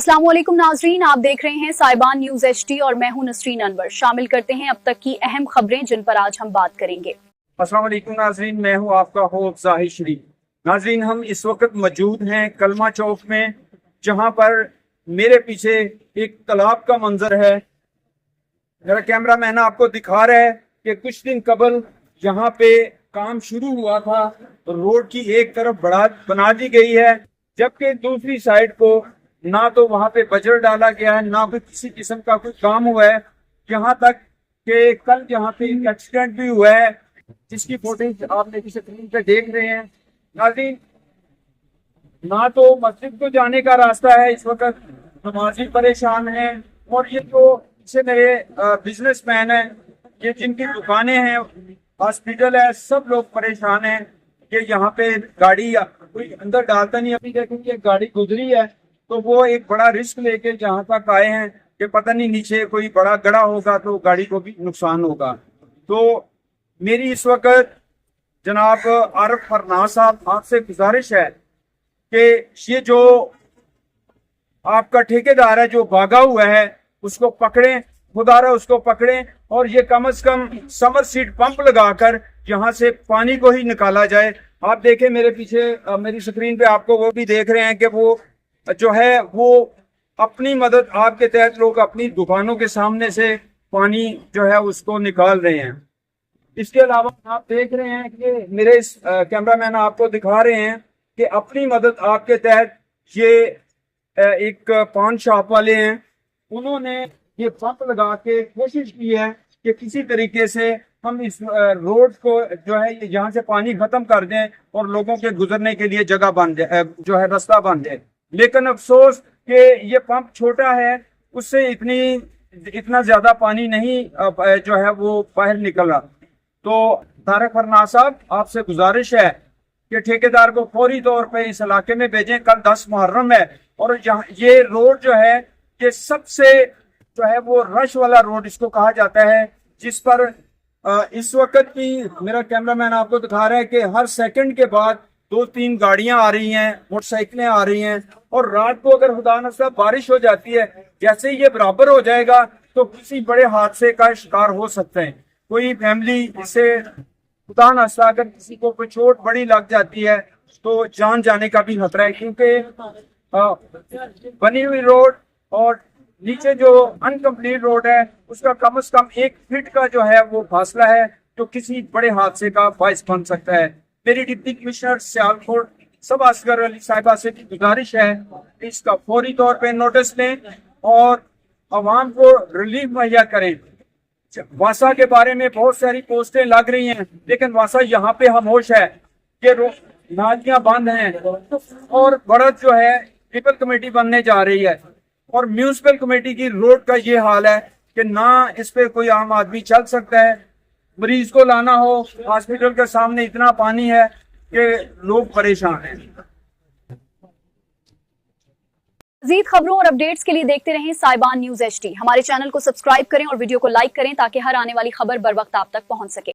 अस्सलाम वालेकुम नाजरीन, आप देख रहे हैं साइबान न्यूज HD और मैं हूं नसरीन अनवर। शामिल करते हैं अब तक की अहम खबरें जिन पर आज हम बात करेंगे। अस्सलाम वालेकुम नाजरीन, मैं हूं आपका होस्ट जाहिर शरीफ। नाजरीन, हम इस वक्त मौजूद हैं कलमा चौक में, जहां पर मेरे पीछे एक तालाब का मंजर है। मेरा कैमरा मैन आपको दिखा रहा है कि कुछ दिन कबल यहाँ पे काम शुरू हुआ था, रोड की एक तरफ बना दी गई है, जबकि दूसरी साइड को ना तो वहां पे बजर डाला गया है, ना कोई किसी किस्म का कोई काम हुआ है। यहाँ तक कि कल यहाँ पे एक एक्सीडेंट भी हुआ है, जिसकी फुटेज आपने किसी स्क्रीन पे देख रहे हैं। नाज़रीन, ना तो मस्जिद को जाने का रास्ता है, इस वक्त नमाजी परेशान हैं, और ये जो से मेरे बिजनेसमैन हैं, ये जिनकी दुकानें हैं, हॉस्पिटल है, सब लोग परेशान हैं कि यहाँ पे गाड़ी कोई अंदर डालता नहीं। अभी देखेंगे गाड़ी गुजरी है तो वो एक बड़ा रिस्क लेके जहाँ तक आए हैं कि पता नहीं नीचे कोई बड़ा गड़ा होगा तो गाड़ी को भी नुकसान होगा। तो मेरी इस वक्त जनाब आरिफ फरनाज साहब आपसे गुजारिश है कि ये जो आपका ठेकेदार है जो भागा हुआ है उसको पकड़ें, खुदारा उसको पकड़ें, और ये कम से कम समर सीड पंप लगाकर यहाँ से पानी को ही निकाला जाए। आप देखें मेरे पीछे मेरी स्क्रीन पे आपको वो भी देख रहे हैं कि वो जो है वो अपनी मदद आपके तहत लोग अपनी दुकानों के सामने से पानी जो है उसको निकाल रहे हैं। इसके अलावा आप देख रहे हैं कि मेरे इस कैमरामैन आपको दिखा रहे हैं कि अपनी मदद आपके तहत ये एक पान शॉप वाले हैं, उन्होंने ये पंप लगा के कोशिश की है कि किसी तरीके से हम इस रोड को जो है यहाँ से पानी खत्म कर दें और लोगों के गुजरने के लिए जगह बन जाए, जो है रास्ता बन जाए। लेकिन अफसोस कि ये पंप छोटा है, उससे इतना ज्यादा पानी नहीं जो है वो बाहर निकल रहा। तो तारिक फरनाज साहब, आपसे गुजारिश है कि ठेकेदार को फौरी तौर पे इस इलाके में भेजें। कल 10 मुहर्रम है और ये रोड जो है ये सबसे जो है वो रश वाला रोड इसको कहा जाता है, जिस पर इस वक्त भी मेरा कैमरामैन आपको दिखा रहा है कि हर सेकंड के बाद 2-3 गाड़ियां आ रही हैं, मोटरसाइकिलें आ रही हैं, और रात को अगर खुदा न खास्ता बारिश हो जाती है, जैसे ही ये बराबर हो जाएगा तो किसी बड़े हादसे का शिकार हो सकते हैं। कोई फैमिली इससे खुदा न खास्ता अगर किसी को कोई चोट बड़ी लग जाती है तो जान जाने का भी खतरा है, क्योंकि बनी हुई रोड और नीचे जो अनकम्प्लीट रोड है उसका कम से कम 1 फीट का जो है वो फासला है, जो किसी बड़े हादसे का बायस बन सकता है। मेरी डिप्टी कमिश्नर सियालकोट सब असगर अली साहिबा से भी गुजारिश है कि इसका फौरी तौर पे नोटिस लें और आवाम को रिलीफ मुहैया करें। वासा के बारे में बहुत सारी पोस्टें लग रही हैं, लेकिन वासा यहाँ पे खामोश है कि नालियां बंद हैं और बढ़त जो है ट्रिपल कमेटी बनने जा रही है, और म्यूनिसिपल कमेटी की रोड का ये हाल है कि ना इस पे कोई आम आदमी चल सकता है। मरीज को लाना हो, हॉस्पिटल के सामने इतना पानी है कि लोग परेशान हैं। मज़ीद खबरों और अपडेट्स के लिए देखते रहें साइबान न्यूज HD। हमारे चैनल को सब्सक्राइब करें और वीडियो को लाइक करें ताकि हर आने वाली खबर बर वक्त आप तक पहुंच सके।